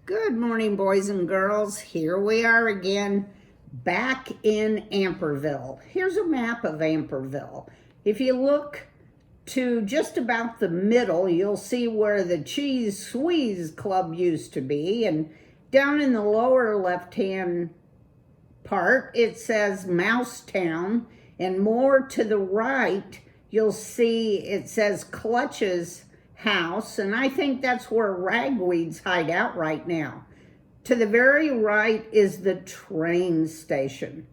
Good morning, boys and girls. Here we are again, back in Amperville. Here's a map of Amperville. If you look to just about the middle, you'll see where the Cheese Squeeze Club used to be. And down in the lower left-hand part, it says Mousetown. And more to the right, you'll see it says Clutch's house, and I think that's where Ragweed's hide out right now. To the very right is the train station.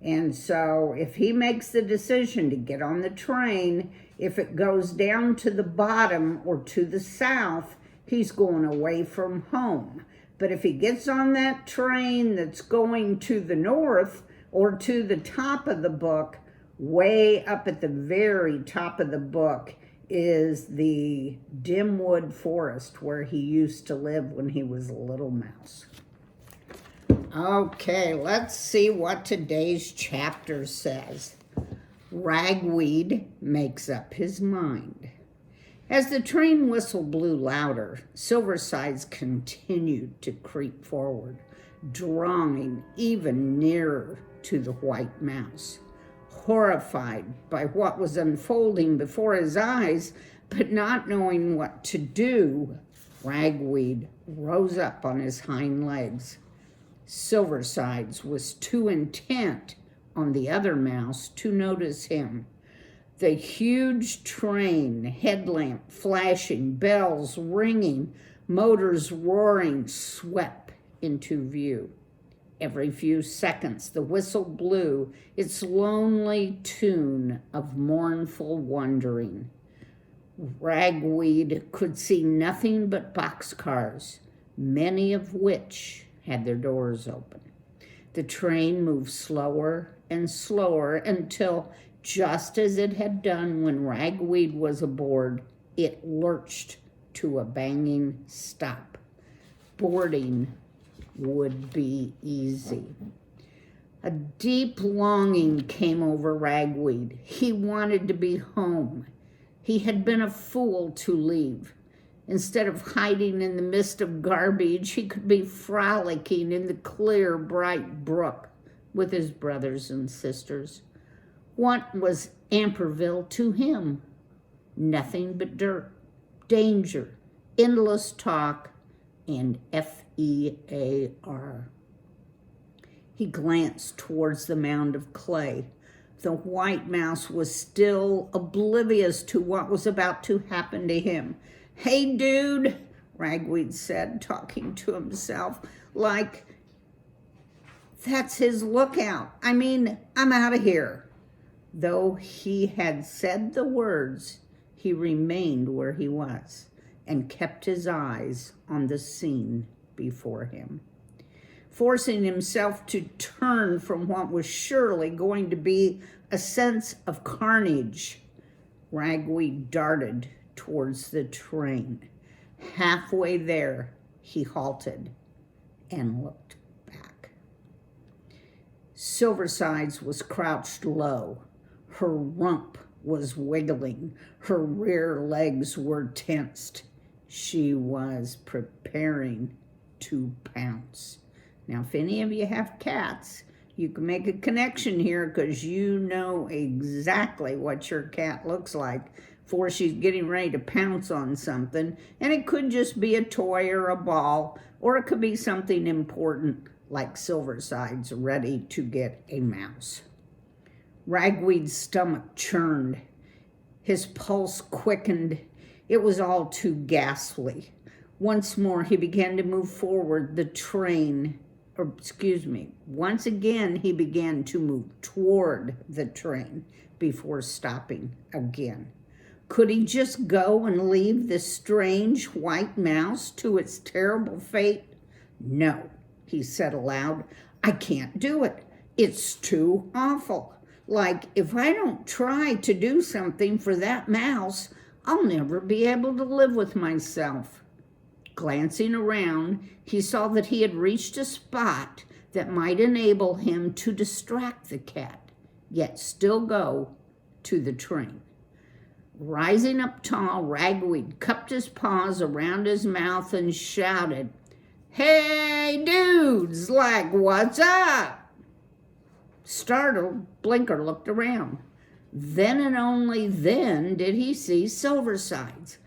And so if he makes the decision to get on the train, if it goes down to the bottom or to the south, he's going away from home. But if he gets on that train that's going to the north or to the top of the book, way up at the very top of the book, is the Dimwood Forest where he used to live when he was a little mouse. Okay, let's see what today's chapter says. Ragweed makes up his mind. As the train whistle blew louder, Silverside continued to creep forward, drawing even nearer to the white mouse. Horrified by what was unfolding before his eyes, but not knowing what to do, Ragweed rose up on his hind legs. Silverside was too intent on the other mouse to notice him. The huge train, headlamp flashing, bells ringing, motors roaring, swept into view. Every few seconds, the whistle blew its lonely tune of mournful wandering. Ragweed could see nothing but boxcars, many of which had their doors open. The train moved slower and slower until, just as it had done when Ragweed was aboard, it lurched to a banging stop. Boarding would be easy. A deep longing came over Ragweed. He wanted to be home. He had been a fool to leave. Instead of hiding in the midst of garbage, he could be frolicking in the clear, bright brook with his brothers and sisters. What was Amperville to him? Nothing but dirt, danger, endless talk, and FEAR. He glanced towards the mound of clay. The white mouse was still oblivious to what was about to happen to him. "Hey, dude," Ragweed said, talking to himself like that's his lookout. I'm out of here. Though he had said the words, he remained where he was and kept his eyes on the scene before him. Forcing himself to turn from what was surely going to be a sense of carnage, Ragweed darted towards the train. Halfway there, he halted and looked back. Silverside was crouched low. Her rump was wiggling. Her rear legs were tensed. She was preparing to pounce. Now, if any of you have cats, you can make a connection here because you know exactly what your cat looks like before she's getting ready to pounce on something. And it could just be a toy or a ball, or it could be something important like Silverside's ready to get a mouse. Ragweed's stomach churned. His pulse quickened. It was all too ghastly. Once more, he began to move forward. Once again, he began to move toward the train before stopping again. Could he just go and leave this strange white mouse to its terrible fate? "No," he said aloud. "I can't do it. It's too awful. Like, if I don't try to do something for that mouse, I'll never be able to live with myself." Glancing around, he saw that he had reached a spot that might enable him to distract the cat, yet still go to the train. Rising up tall, Ragweed cupped his paws around his mouth and shouted, "Hey, dudes, like, what's up?" Startled, Blinker looked around. Then and only then did he see Silversides.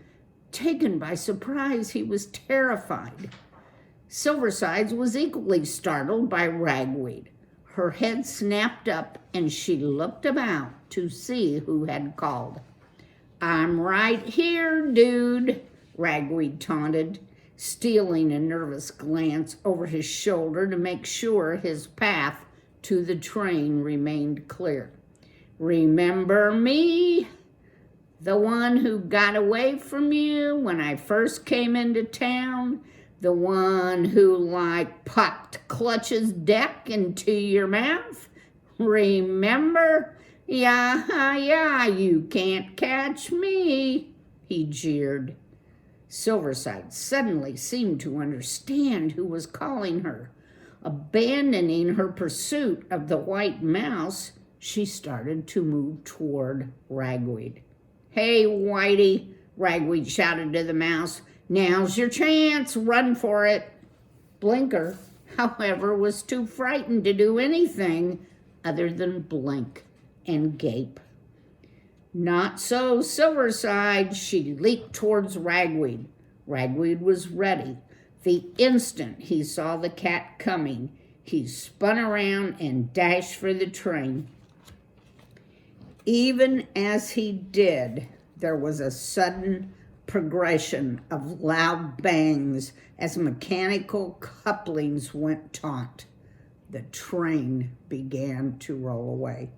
Taken by surprise, he was terrified. Silversides was equally startled by Ragweed. Her head snapped up and she looked about to see who had called. "I'm right here, dude," Ragweed taunted, stealing a nervous glance over his shoulder to make sure his path to the train remained clear. "Remember me? The one who got away from you when I first came into town? The one who, like, popped Clutch's deck into your mouth? Remember? Yeah, you can't catch me," he jeered. Silverside suddenly seemed to understand who was calling her. Abandoning her pursuit of the white mouse, she started to move toward Ragweed. "Hey, Whitey," Ragweed shouted to the mouse. "Now's your chance. Run for it." Blinker, however, was too frightened to do anything other than blink and gape. Not so Silverside. She leaped towards Ragweed. Ragweed was ready. The instant he saw the cat coming, he spun around and dashed for the train. Even as he did, there was a sudden progression of loud bangs as mechanical couplings went taut. The train began to roll away.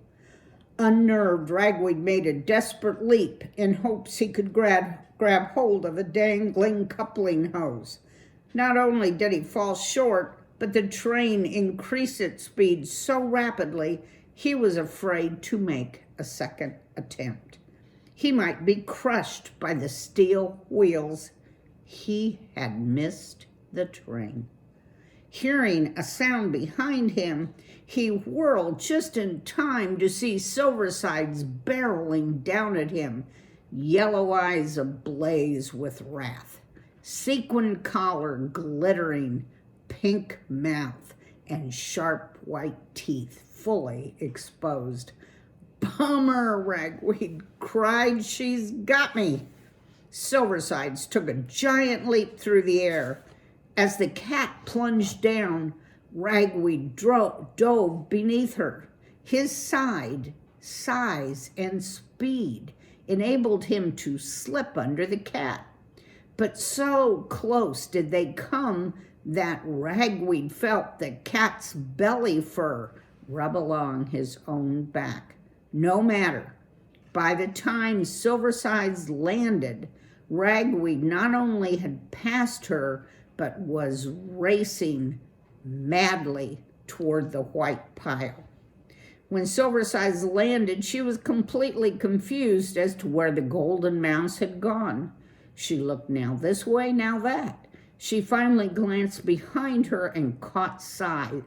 Unnerved, Ragweed made a desperate leap in hopes he could grab hold of a dangling coupling hose. Not only did he fall short, but the train increased its speed so rapidly he was afraid to make a second attempt. He might be crushed by the steel wheels. He had missed the train. Hearing a sound behind him, he whirled just in time to see Silversides barreling down at him, yellow eyes ablaze with wrath, sequined collar glittering, pink mouth, and sharp white teeth fully exposed. "Bummer," Ragweed cried. "She's got me." Silversides took a giant leap through the air. As the cat plunged down, Ragweed dove beneath her. His size, and speed enabled him to slip under the cat. But so close did they come that Ragweed felt the cat's belly fur rub along his own back. No matter. By the time Silversides landed, Ragweed not only had passed her, but was racing madly toward the white pile. When Silversides landed, she was completely confused as to where the golden mouse had gone. She looked now this way, now that. She finally glanced behind her and caught sight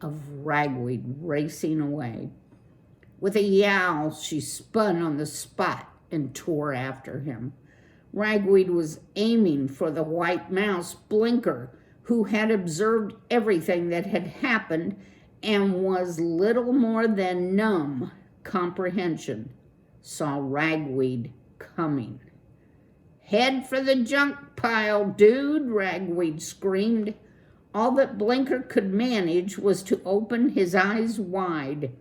of Ragweed racing away. With a yowl, she spun on the spot and tore after him. Ragweed was aiming for the white mouse, Blinker, who had observed everything that had happened and was little more than numb comprehension, saw Ragweed coming. "Head for the junk pile, dude," Ragweed screamed. All that Blinker could manage was to open his eyes wide.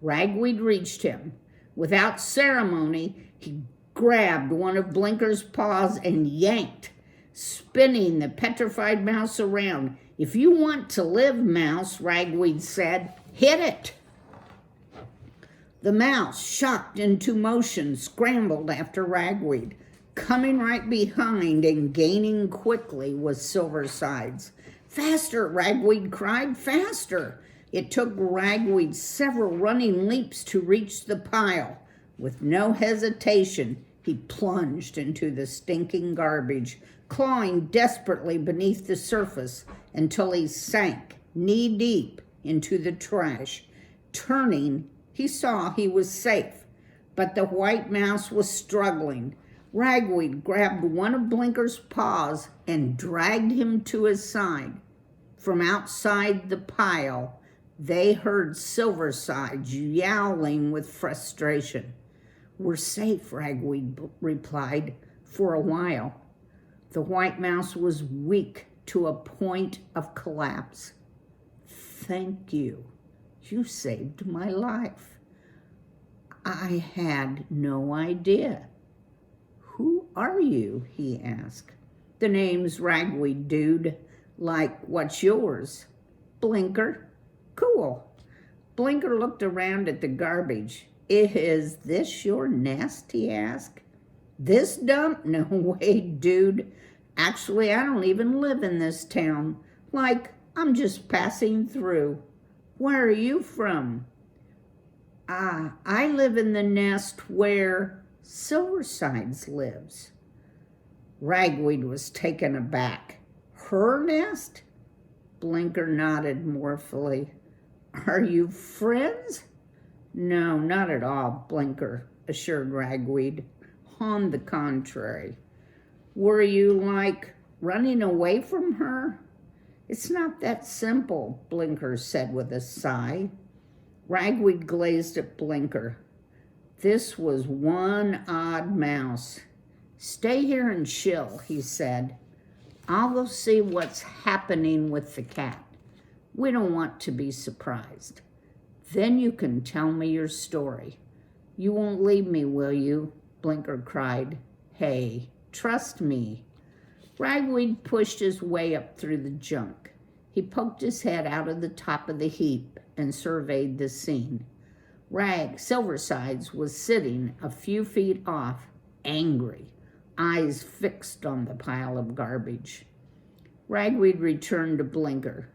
Ragweed reached him. Without ceremony, he grabbed one of Blinker's paws and yanked, spinning the petrified mouse around. "If you want to live, mouse," Ragweed said, "hit it." The mouse, shocked into motion, scrambled after Ragweed. Coming right behind and gaining quickly was Silversides. "Faster," Ragweed cried, "faster." It took Ragweed several running leaps to reach the pile. With no hesitation, he plunged into the stinking garbage, clawing desperately beneath the surface until he sank knee-deep into the trash. Turning, he saw he was safe, but the white mouse was struggling. Ragweed grabbed one of Blinker's paws and dragged him to his side. From outside the pile, they heard Silverside yowling with frustration. "We're safe," Ragweed replied, "for a while." The white mouse was weak to a point of collapse. "Thank you. You saved my life." "I had no idea." "Who are you?" he asked. "The name's Ragweed, dude. Like, what's yours?" "Blinker." "Cool." Blinker looked around at the garbage. "Is this your nest?" he asked. "This dump? No way, dude. Actually, I don't even live in this town. Like, I'm just passing through." "Where are you from?" I live in the nest where Silverside lives." Ragweed was taken aback. "Her nest?" Blinker nodded mournfully. "Are you friends?" "No, not at all," Blinker assured Ragweed. "On the contrary." "Were you, like, running away from her?" "It's not that simple," Blinker said with a sigh. Ragweed glazed at Blinker. This was one odd mouse. "Stay here and chill," he said. "I'll go see what's happening with the cat. We don't want to be surprised. Then you can tell me your story." "You won't leave me, will you?" Blinker cried. "Hey, trust me." Ragweed pushed his way up through the junk. He poked his head out of the top of the heap and surveyed the scene. Silverside was sitting a few feet off, angry, eyes fixed on the pile of garbage. Ragweed returned to Blinker.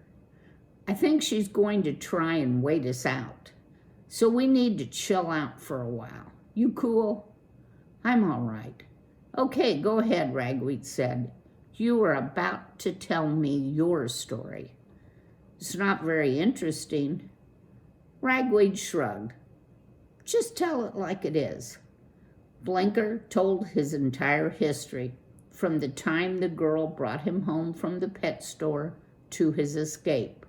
"I think she's going to try and wait us out. So we need to chill out for a while. You cool?" "I'm all right." "Okay, go ahead," Ragweed said. "You were about to tell me your story." "It's not very interesting." Ragweed shrugged. "Just tell it like it is." Blinker told his entire history, from the time the girl brought him home from the pet store to his escape.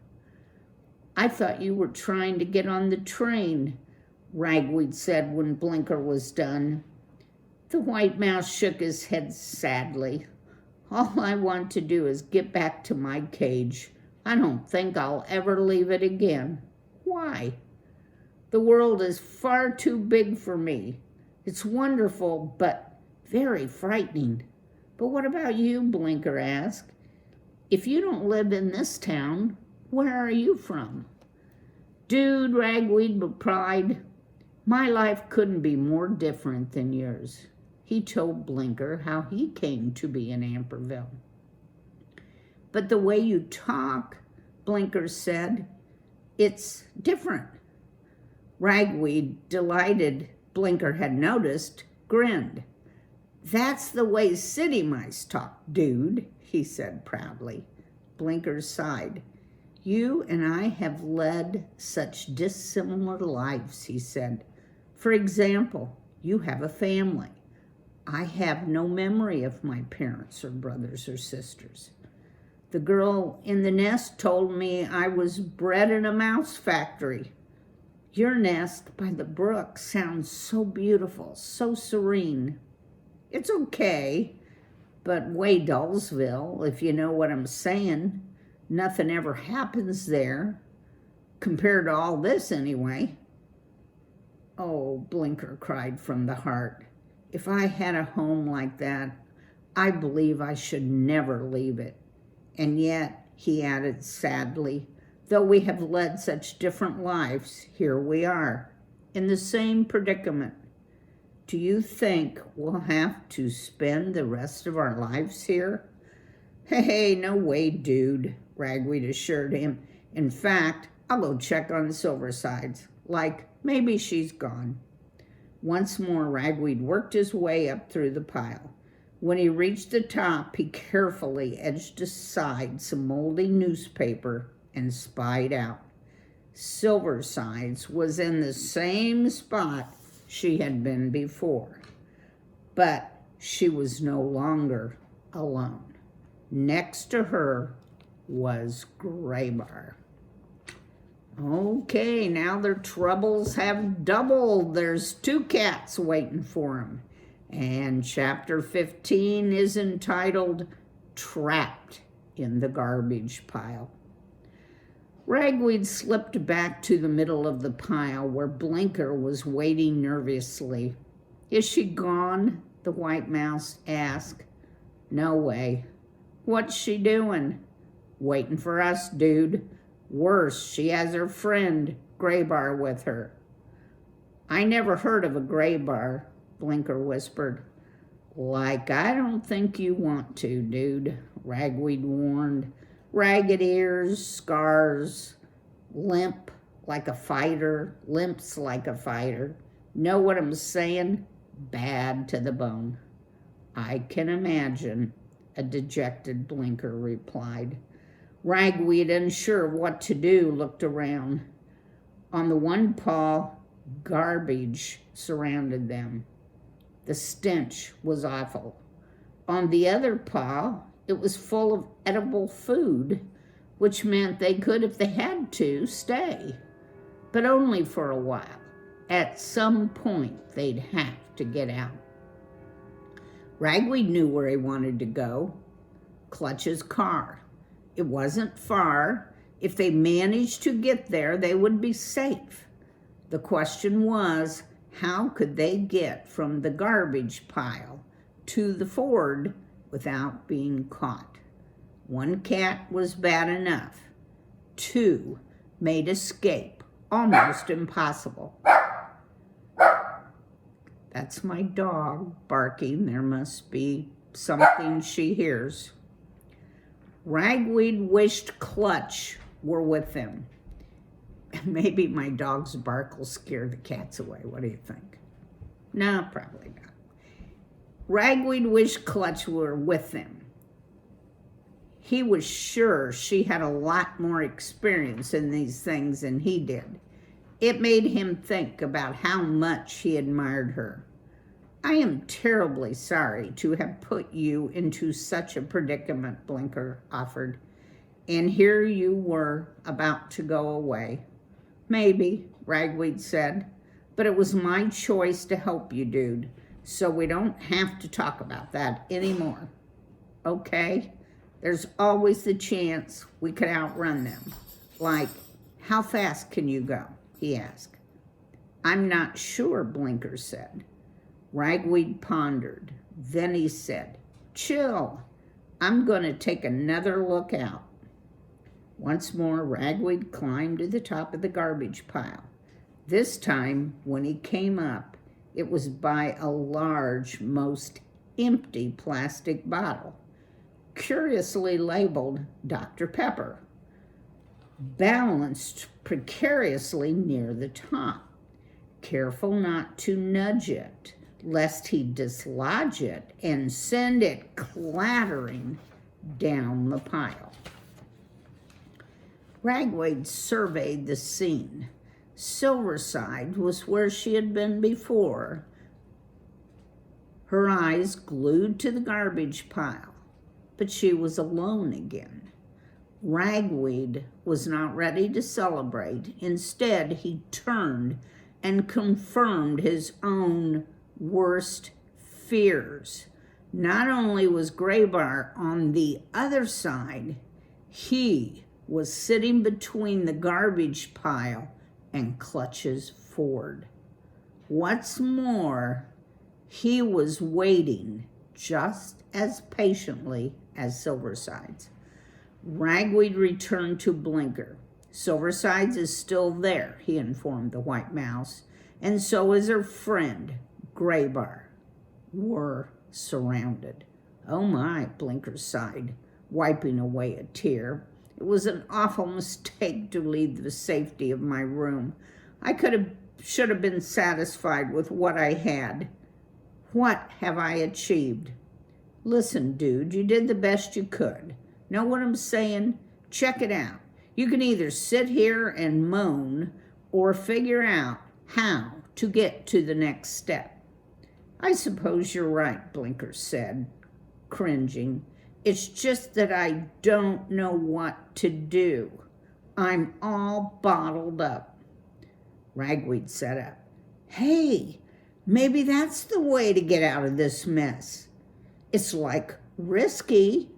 "I thought you were trying to get on the train," Ragweed said when Blinker was done. The white mouse shook his head sadly. "All I want to do is get back to my cage. I don't think I'll ever leave it again." "Why?" "The world is far too big for me. It's wonderful, but very frightening." "But what about you?" Blinker asked. "If you don't live in this town, where are you from?" "Dude," Ragweed replied, "my life couldn't be more different than yours." He told Blinker how he came to be in Amperville. "But the way you talk," Blinker said, "it's different." Ragweed, delighted Blinker had noticed, grinned. "That's the way city mice talk, dude," he said proudly. Blinker sighed. "You and I have led such dissimilar lives," he said. "For example, you have a family. I have no memory of my parents or brothers or sisters. The girl in the nest told me I was bred in a mouse factory. Your nest by the brook sounds so beautiful, so serene." "It's okay, but way Dullsville, if you know what I'm saying. Nothing ever happens there, compared to all this anyway." "Oh," Blinker cried from the heart, "if I had a home like that, I believe I should never leave it. And yet," he added sadly, "though we have led such different lives, here we are, in the same predicament. Do you think we'll have to spend the rest of our lives here?" "Hey, no way, dude," Ragweed assured him. "In fact, I'll go check on Silverside. Like, maybe she's gone." Once more, Ragweed worked his way up through the pile. When he reached the top, he carefully edged aside some moldy newspaper and spied out. Silverside was in the same spot she had been before, but she was no longer alone. Next to her was Graybar. Okay, now their troubles have doubled. There's 2 cats waiting for them. And chapter 15 is entitled Trapped in the Garbage Pile. Ragweed slipped back to the middle of the pile where Blinker was waiting nervously. Is she gone? The White Mouse asked. No way. What's she doing? Waiting for us, dude. Worse, she has her friend, Graybar, with her. I never heard of a Graybar, Blinker whispered. Like I don't think you want to, dude, Ragweed warned. Ragged ears, scars, limps like a fighter. Know what I'm saying? Bad to the bone. I can imagine, a dejected Blinker replied. Ragweed, unsure of what to do, looked around. On the one paw, garbage surrounded them. The stench was awful. On the other paw, it was full of edible food, which meant they could, if they had to, stay. But only for a while. At some point, they'd have to get out. Ragweed knew where he wanted to go. Clutch's car. It wasn't far. If they managed to get there, they would be safe. The question was, how could they get from the garbage pile to the ford without being caught? 1 cat was bad enough. 2 made escape almost impossible. That's my dog barking. There must be something she hears. Ragweed wished Clutch were with them. Maybe my dog's bark will scare the cats away. What do you think? No, probably not. Ragweed wished Clutch were with them. He was sure she had a lot more experience in these things than he did. It made him think about how much he admired her. I am terribly sorry to have put you into such a predicament, Blinker offered. And here you were about to go away. Maybe, Ragweed said, but it was my choice to help you, dude, so we don't have to talk about that anymore. Okay? There's always the chance we could outrun them. Like, how fast can you go? He asked. I'm not sure, Blinker said. Ragweed pondered. Then he said, chill. I'm going to take another look out. Once more, Ragweed climbed to the top of the garbage pile. This time, when he came up, it was by a large, most empty plastic bottle, curiously labeled Dr. Pepper, balanced precariously near the top. Careful not to nudge it, lest he dislodge it and send it clattering down the pile. Ragweed surveyed the scene. Silverside was where she had been before, her eyes glued to the garbage pile, but she was alone again. Ragweed was not ready to celebrate. Instead, he turned and confirmed his own worst fears. Not only was Graybar on the other side, he was sitting between the garbage pile and Clutch's ford. What's more, he was waiting just as patiently as Silverside's. Ragweed returned to Blinker. Silverside's is still there, he informed the White Mouse, and so is her friend, Graybar. We're surrounded. Oh my, Blinker sighed, wiping away a tear. It was an awful mistake to leave the safety of my room. I should have been satisfied with what I had. What have I achieved? Listen, dude, you did the best you could. Know what I'm saying? Check it out. You can either sit here and moan or figure out how to get to the next step. I suppose you're right, Blinker said, cringing. It's just that I don't know what to do. I'm all bottled up. Ragweed sat up. Hey, maybe that's the way to get out of this mess. It's like risky,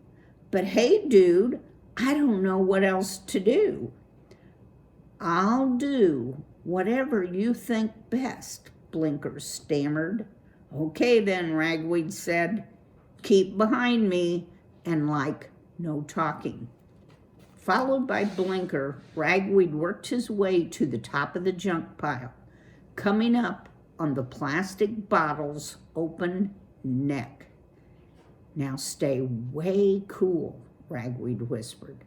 but hey, dude, I don't know what else to do. I'll do whatever you think best, Blinker stammered. Okay then, Ragweed said. Keep behind me and no talking. Followed by Blinker, Ragweed worked his way to the top of the junk pile, coming up on the plastic bottle's open neck. Now stay way cool, Ragweed whispered.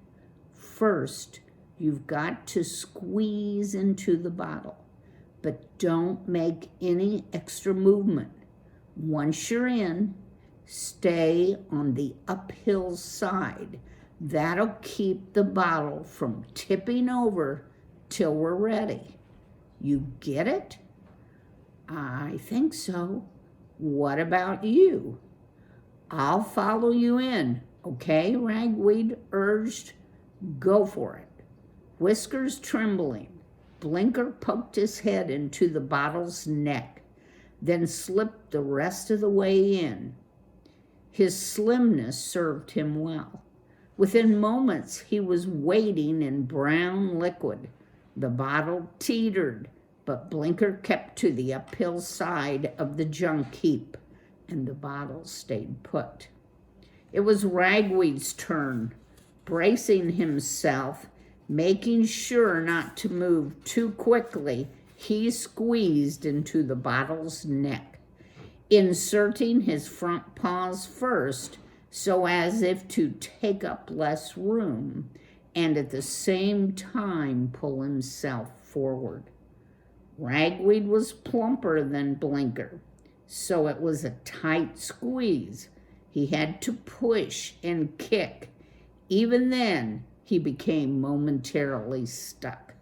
First, you've got to squeeze into the bottle, but don't make any extra movement. Once you're in, stay on the uphill side. That'll keep the bottle from tipping over till we're ready. You get it? I think so. What about you? I'll follow you in, okay? Ragweed urged. Go for it. Whiskers trembling, Blinker poked his head into the bottle's neck, then slipped the rest of the way in. His slimness served him well. Within moments, he was wading in brown liquid. The bottle teetered, but Blinker kept to the uphill side of the junk heap, and the bottle stayed put. It was Ragweed's turn. Bracing himself, making sure not to move too quickly, he squeezed into the bottle's neck, inserting his front paws first so as if to take up less room and at the same time pull himself forward. Ragweed was plumper than Blinker, so it was a tight squeeze. He had to push and kick. Even then, he became momentarily stuck.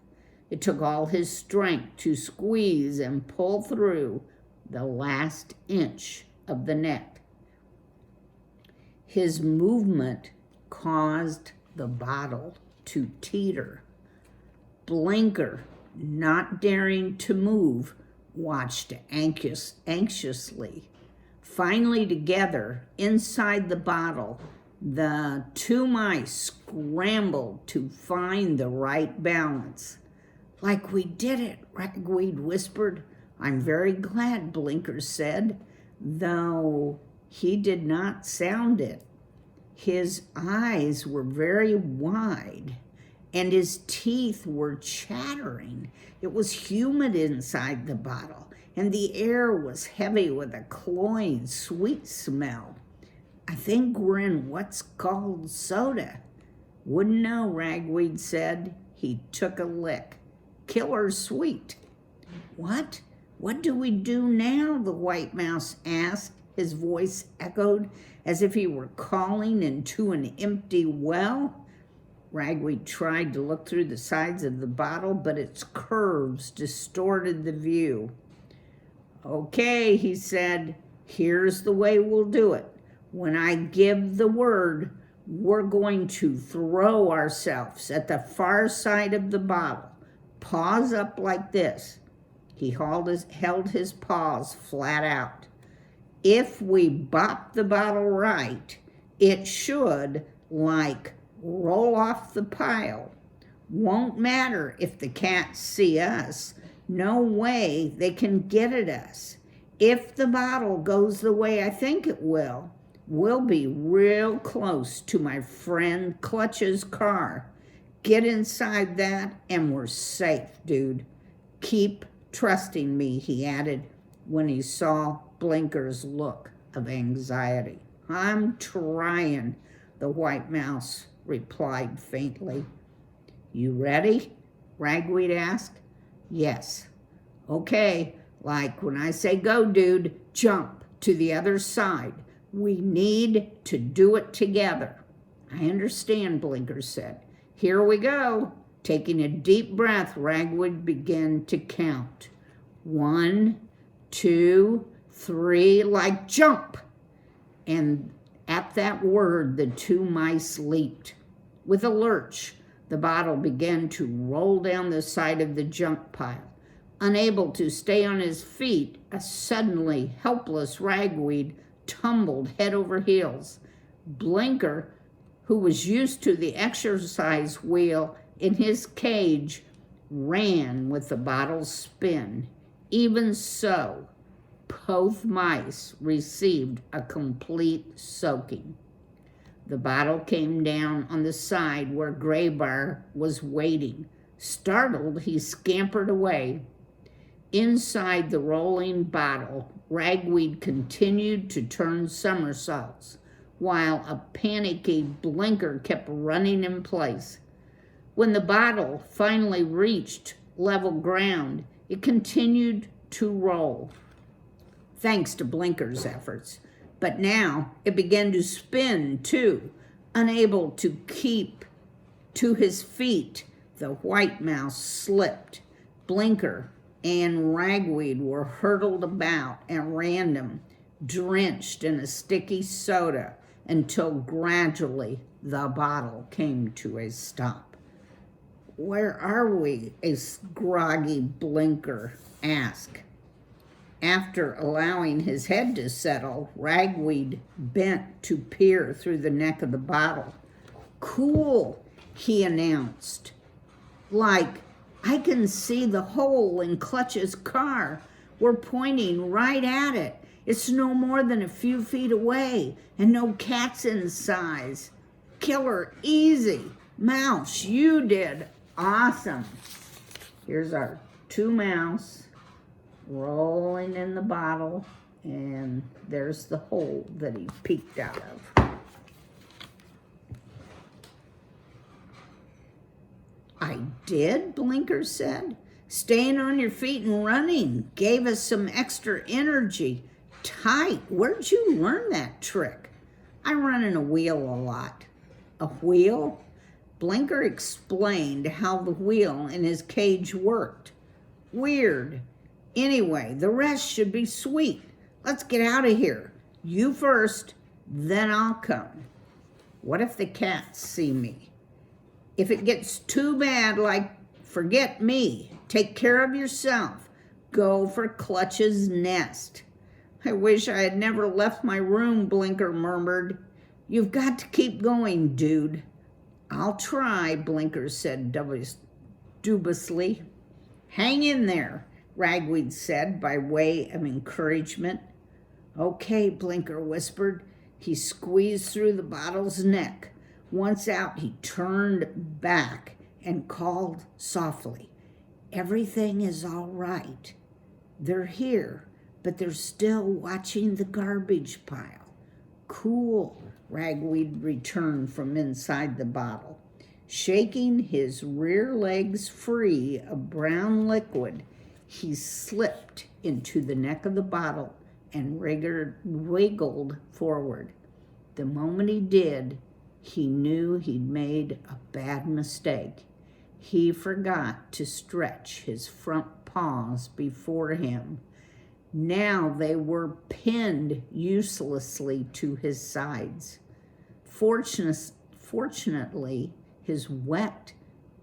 It took all his strength to squeeze and pull through the last inch of the neck. His movement caused the bottle to teeter. Blinker, not daring to move, watched anxiously. Finally together, inside the bottle, the two mice scrambled to find the right balance. Like we did it, Ragweed whispered. I'm very glad, Blinker said, though he did not sound it. His eyes were very wide, and his teeth were chattering. It was humid inside the bottle, and the air was heavy with a cloying, sweet smell. I think we're in what's called soda. Wouldn't know, Ragweed said. He took a lick. Killer sweet. What? What do we do now? The white mouse asked. His voice echoed as if he were calling into an empty well. Ragweed tried to look through the sides of the bottle, but its curves distorted the view. Okay, he said, here's the way we'll do it. When I give the word, we're going to throw ourselves at the far side of the bottle, paws up like this. He held his paws flat out. If we bop the bottle right, it should, roll off the pile. Won't matter if the cats see us. No way they can get at us. If the bottle goes the way I think it will, we'll be real close to my friend Clutch's car. Get inside that and we're safe, dude. Keep trusting me, he added when he saw Blinker's look of anxiety. I'm trying, the white mouse replied faintly. You ready? Ragweed asked. Yes. Okay, when I say go, dude, jump to the other side. We need to do it together. I understand, Blinker said. Here we go. Taking a deep breath, Ragweed began to count. 1, 2, 3, jump. And at At that word, the two mice leaped. With a lurch, the bottle began to roll down the side of the junk pile. Unable to stay on his feet, a suddenly helpless Ragweed tumbled head over heels. Blinker, who was used to the exercise wheel in his cage, ran with the bottle's spin. Even so, both mice received a complete soaking. The bottle came down on the side where Graybar was waiting. Startled, he scampered away. Inside the rolling bottle, Ragweed continued to turn somersaults, while a panicky Blinker kept running in place. When the bottle finally reached level ground, it continued to roll, thanks to Blinker's efforts. But now it began to spin too. Unable to keep to his feet, the white mouse slipped. Blinker and Ragweed were hurtled about at random, drenched in a sticky soda, until gradually the bottle came to a stop. "Where are we?" a groggy Blinker asked. After allowing his head to settle, Ragweed bent to peer through the neck of the bottle. "Cool," he announced. "Like, I can see the hole in Clutch's car. We're pointing right at it. It's no more than a few feet away, and no cats in size. Killer easy. Mouse, you did awesome." Here's our two mouse rolling in the bottle, and there's the hole that he peeked out of. "I did," Blinker said. "Staying on your feet and running gave us some extra energy. Tight. Where'd you learn that trick?" "I run in a wheel a lot." "A wheel?" Blinker explained how the wheel in his cage worked. "Weird. Anyway, the rest should be sweet. Let's get out of here. You first, then I'll come." "What if the cats see me?" "If it gets too bad, like, forget me. Take care of yourself. Go for Clutch's nest." "I wish I had never left my room," Blinker murmured. "You've got to keep going, dude." "I'll try," Blinker said dubiously. "Hang in there," Ragweed said by way of encouragement. "Okay," Blinker whispered. He squeezed through the bottle's neck. Once out, he turned back and called softly, "Everything is all right. They're here, but they're still watching the garbage pile." "Cool," Ragweed returned from inside the bottle. Shaking his rear legs free of brown liquid, he slipped into the neck of the bottle and wiggled forward. The moment he did, he knew he'd made a bad mistake. He forgot to stretch his front paws before him. Now they were pinned uselessly to his sides. Fortunately, his wet,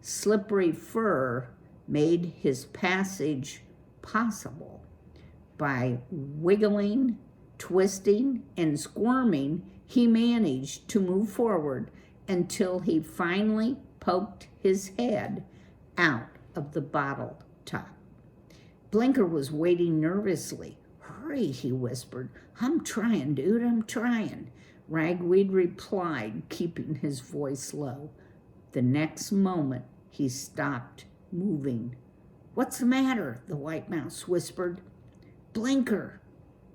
slippery fur made his passage possible. By wiggling, twisting, and squirming, he managed to move forward until he finally poked his head out of the bottle top. Blinker was waiting nervously. "Hurry," he whispered. "I'm trying, dude, I'm trying." Ragweed replied, keeping his voice low. The next moment, he stopped moving. "What's the matter?" the white mouse whispered. "Blinker,"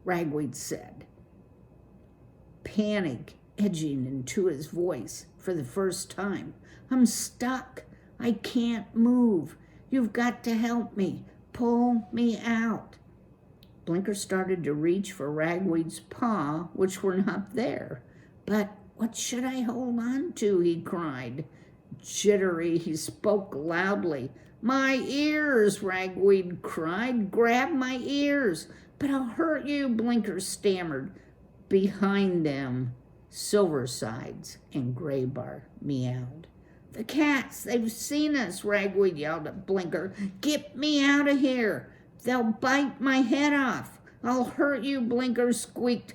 Ragweed said, panic edging into his voice for the first time. "I'm stuck. I can't move. You've got to help me. Pull me out." Blinker started to reach for Ragweed's paw, which were not there. "But what should I hold on to?" he cried. Jittery, he spoke loudly. "My ears!" Ragweed cried. "Grab my ears!" "But I'll hurt you," Blinker stammered. Behind them, Silversides and Graybar meowed. The cats, they've seen us, Ragweed yelled at Blinker. Get me out of here. They'll bite my head off. I'll hurt you, Blinker squeaked.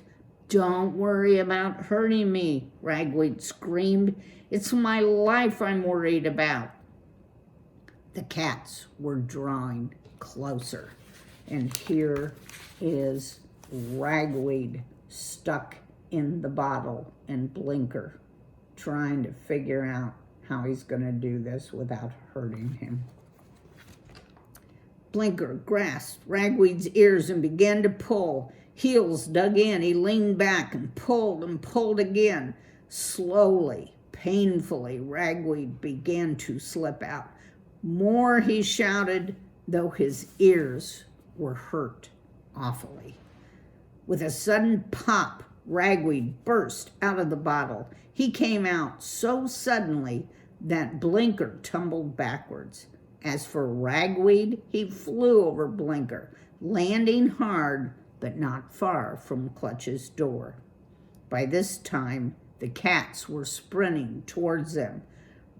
Don't worry about hurting me, Ragweed screamed. It's my life I'm worried about. The cats were drawing closer, and here is Ragweed stuck in the bottle and Blinker trying to figure out how he's going to do this without hurting him. Blinker grasped Ragweed's ears and began to pull. Heels dug in. He leaned back and pulled again. Slowly, painfully, Ragweed began to slip out. More he shouted, though his ears were hurt awfully. With a sudden pop, Ragweed burst out of the bottle. He came out so suddenly that Blinker tumbled backwards. As for Ragweed, he flew over Blinker, landing hard but not far from Clutch's door. By this time, the cats were sprinting towards them.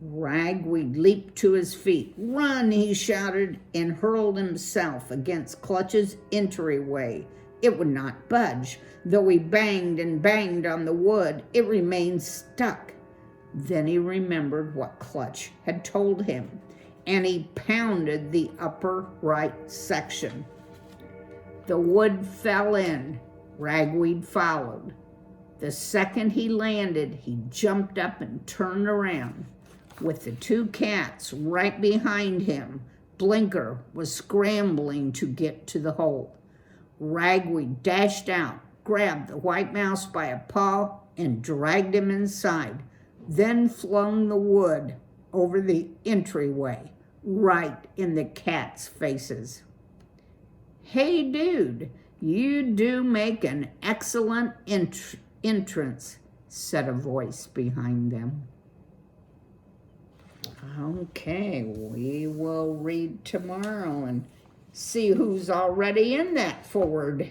Ragweed leaped to his feet. Run, he shouted, and hurled himself against Clutch's entryway. It would not budge. Though he banged and banged on the wood, it remained stuck. Then he remembered what Clutch had told him, and he pounded the upper right section. The wood fell in. Ragweed followed. The second he landed, he jumped up and turned around. With the two cats right behind him, Blinker was scrambling to get to the hole. Ragweed dashed out, grabbed the white mouse by a paw, and dragged him inside, then flung the wood over the entryway, right in the cats' faces. Hey, dude, you do make an excellent entrance, said a voice behind them. Okay, we will read tomorrow and see who's already in that forward